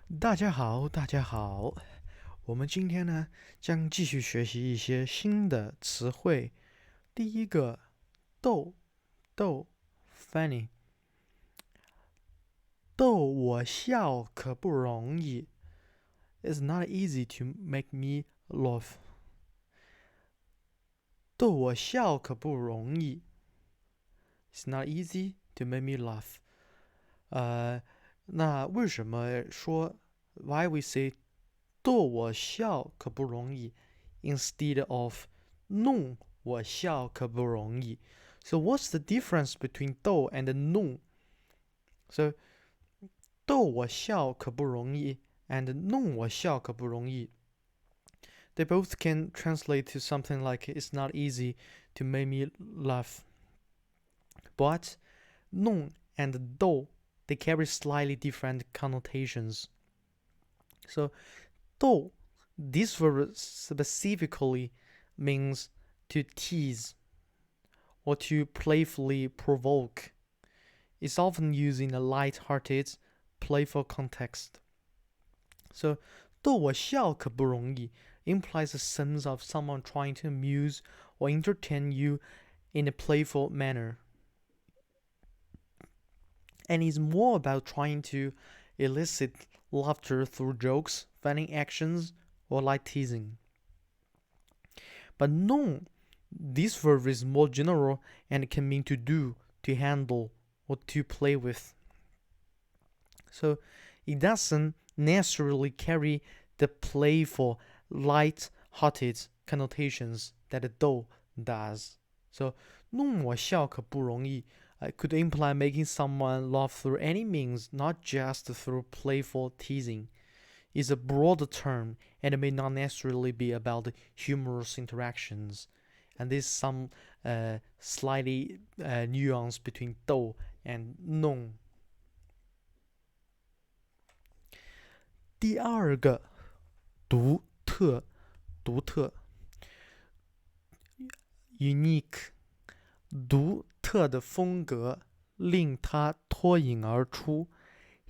大家好，大家好。我们今天呢将继续学习一些新的词汇。第一个，逗逗 （funny），逗我笑可不容易。It's not easy to make me laugh。逗我笑可不容易。It's not easy to make me laugh。那为什么说 Why we say 逗我笑可不容易 instead of 弄我笑可不容易？ So what's the difference between 逗 and 弄？ So 逗我笑可不容易 and 弄我笑可不容易 they both can translate to something like it's not easy to make me laugh. But 弄 and 逗 they carry slightly different connotations. So 逗 this verb specifically means to tease or to playfully provoke. It's often used in a light-hearted, playful context. So 逗我笑可不容易 implies a sense of someone trying to amuse or entertain you in a playful manner. And is more about trying to elicit laughter through jokes, funny actions, or light teasing. But 弄 this verb is more general and can mean to do, to handle, or to play with. So it doesn't necessarily carry the playful, light-hearted connotations that 逗 does. So 弄我笑可不容易 could imply making someone laugh through any means, not just through playful teasing. It's a broader term and may not necessarily be about humorous interactions. And there's some slightly nuance between 逗 and 弄。第二个，独特，独特 ，unique， 独特的风格令他脱颖而出。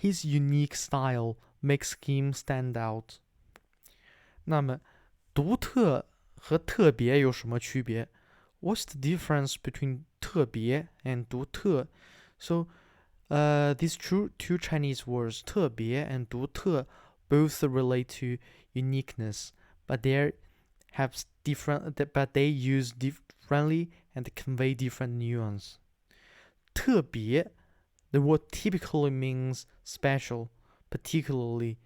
His unique style makes him stand out。那么，独特和特别有什么区别 ？What's the difference between 特别 and 独特 ？So, these two Chinese words 特别 and 独特 both relate to uniqueness, but they use differently and convey different nuance. 特别 the word typically means special, particularly,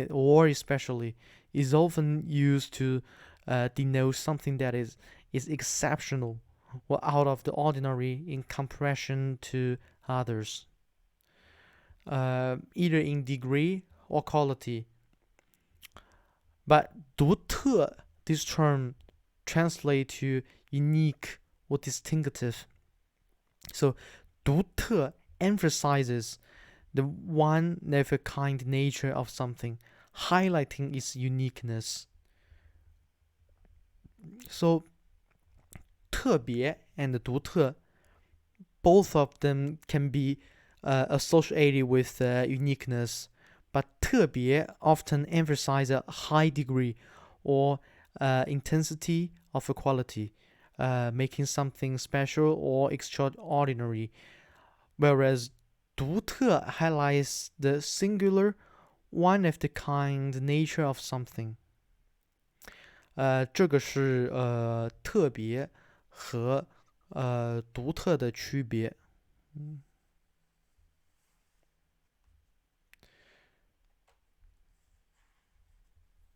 or especially, is often used to denote something that is exceptional or out of the ordinary in comparison to others, either in degree or quality. But 独特 this term translates to unique or distinctive. So 独特 emphasizes the one of a kind nature of something, highlighting its uniqueness. So 特别 and 独特 both of them can be associated with uniqueness, but 特别 often emphasize a high degree or intensity of a quality, making something special or extraordinary, whereas 独特 highlights the singular, one of the kind nature of something. 这个是特别和独特的区别。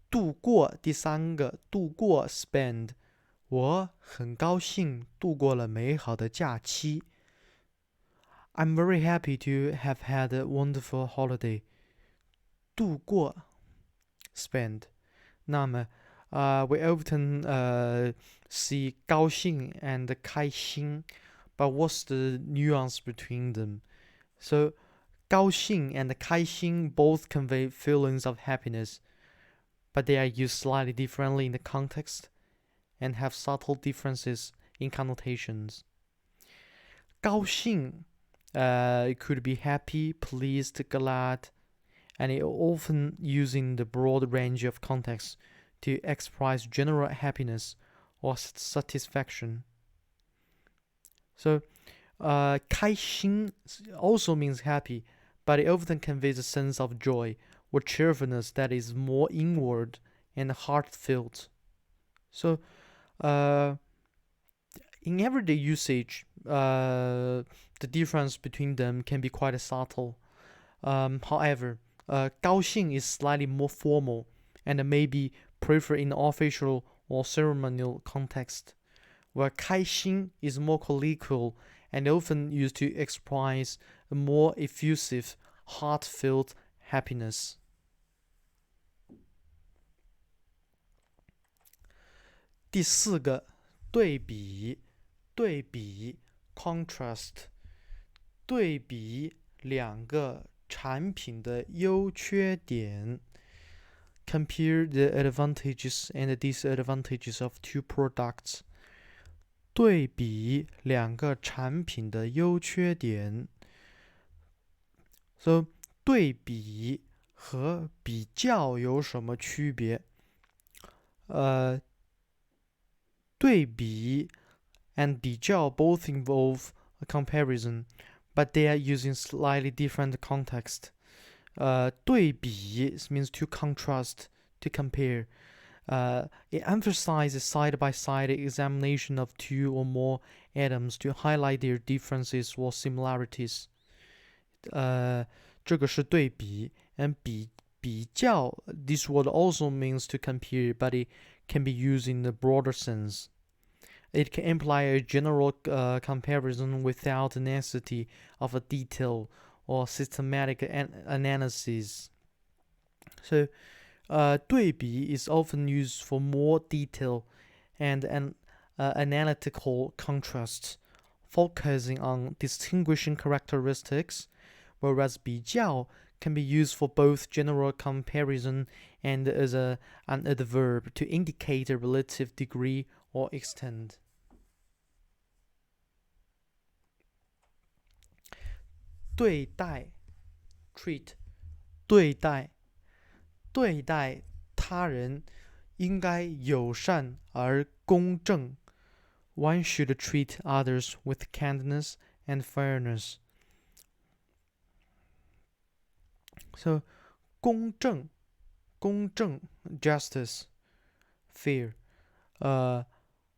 度过第三个，度过 spend， 我很高兴度过了美好的假期。I'm very happy to have had a wonderful holiday. 度过 spend， 那么we often see 高兴 and 开心 but what's the nuance between them? So 高兴 and 开心 both convey feelings of happiness, but they are used slightly differently in the context and have subtle differences in connotations. 高兴 it could be happy, pleased, glad, and it often using the broad range of contexts to express general happiness or satisfaction. So, 开心 also means happy, but it often conveys a sense of joy or cheerfulness that is more inward and heartfelt. So, in everyday usage, the difference between them can be quite subtle. However, 高兴 is slightly more formal and may be preferred in official or ceremonial context, where 开心 is more colloquial and often used to express a more effusive, heartfelt happiness. 第四个，对比，对比 contrast， 对比两个产品的优缺点 compare the advantages and disadvantages of two products. 对比两个产品的优缺点 So 对比和比较有什么区别？对比 and 比较 both involve a comparison, but they are using slightly different context. 对比 means to contrast, to compare. It emphasizes side-by-side examination of two or more atoms to highlight their differences or similarities. 这个是对比 and 比较 this word also means to compare, but it can be used in a broader sense. It can imply a general comparison without the necessity of a detailed or systematic analysis. So, 对比 is often used for more detailed and analytical contrasts, focusing on distinguishing characteristics, whereas 比较 can be used for both general comparison and as an adverb to indicate a relative degree or extent. 对待 treat 对待他人应该友善而公正 One should treat others with kindness and fairness. So 公正 justice, fair. A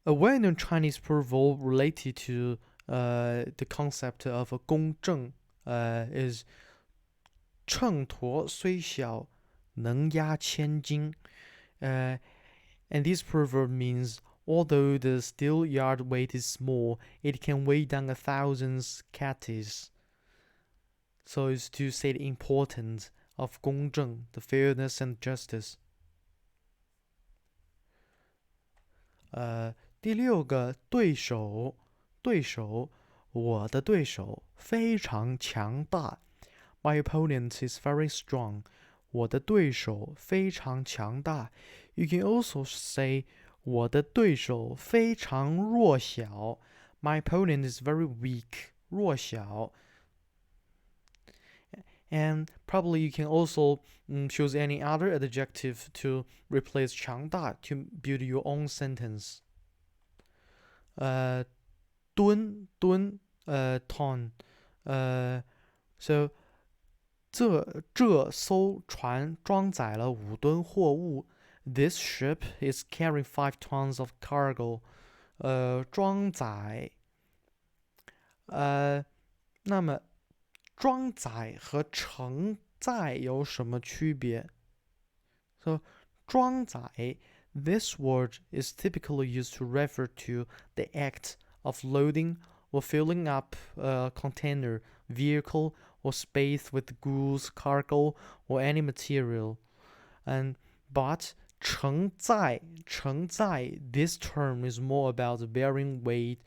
well-known Chinese proverb related to the concept of 公正 is 秤砣虽小能压千斤 and this proverb means although the steel yard weight is small, it can weigh down 1,000 catties. So it's to say the importance of 公正 the fairness and justice. 第六个对手，我的对手非常强大。My opponent is very strong. 我的对手非常强大。You can also say 我的对手非常弱小。My opponent is very weak. 弱小。And probably you can also choose any other adjective to replace 强大 to build your own sentence. 吨 ton. So 这艘船装载了5吨货物。This ship is carrying 5 tons of cargo. 装载。那么装载和承载有什么区别？ So 装载 this word is typically used to refer to the act of loading or filling up a container, vehicle, or space with goods, cargo, or any material. But 承载 this term is more about bearing weight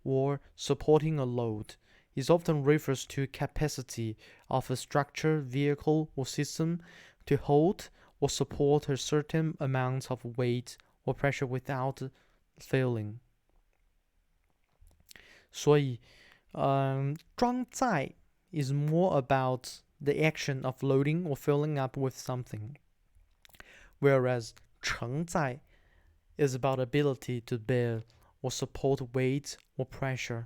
or supporting a load. It often refers to capacity of a structure, vehicle, or system to hold or support a certain amount of weight or pressure without failing. 所以，装载 is more about the action of loading or filling up with something. Whereas 承载 is about ability to bear or support weight or pressure.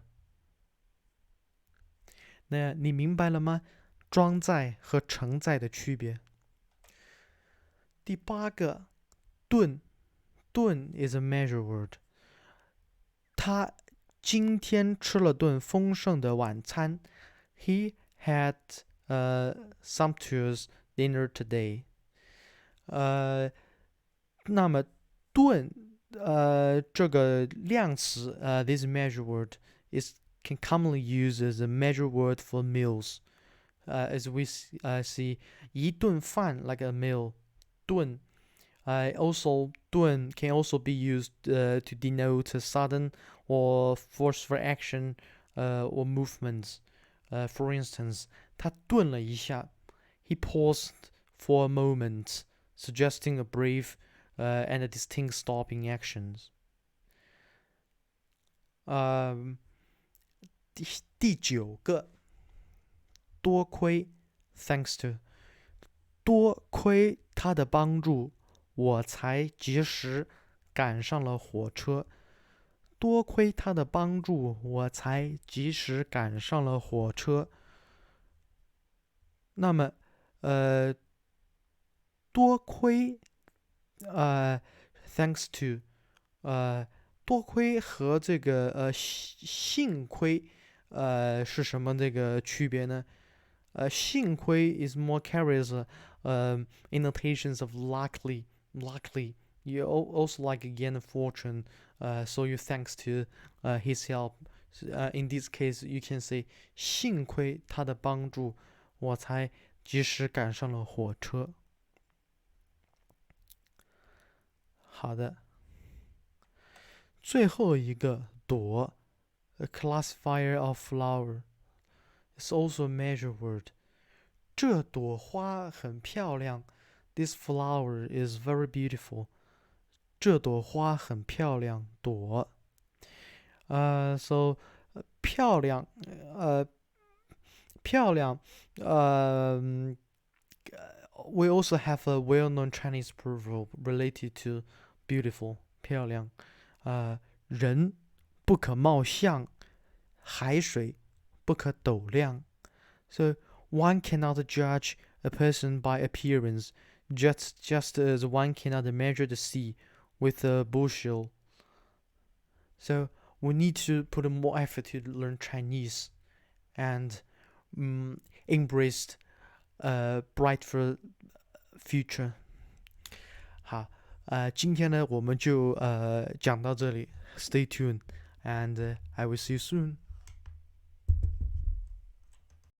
那你明白了吗？装载和承载的区别。第八个，顿，顿 is a measure word。他今天吃了顿丰盛的晚餐。He had a sumptuous dinner today. 那么顿这个量词this measure word can commonly used as a measure word for meals. As we see 一顿饭 like a meal. 顿 also 顿 can also be used to denote a sudden or forceful action or movements. For instance, 他顿了一下 he paused for a moment, suggesting a brief and a distinct stop in actions. 第九个，多亏 thanks to 多亏他的帮助，我才及时赶上了火车。多亏他的帮助，我才及时赶上了火车。那么，多亏thanks to 多亏和这个幸亏是什么这个区别呢？幸亏 is more carries innotations of luckily. You also like again fortune, so you thanks to his help. In this case, you can say 幸亏他的帮助，我才及时赶上了火车。好的，最后一个朵 a classifier of flower. It's also a measure word. 这朵花很漂亮。This flower is very beautiful. 这朵花很漂亮。朵。So 漂亮，漂亮。We also have a well-known Chinese proverb related to beautiful. 漂亮。人不可貌相，海水不可斗量。So one cannot judge a person by appearance, just as one cannot measure the sea with a bushel. So we need to put more effort to learn Chinese and embrace a brighter future. 好，今天呢我们就讲到这里。Stay tuned, and I will see you soon.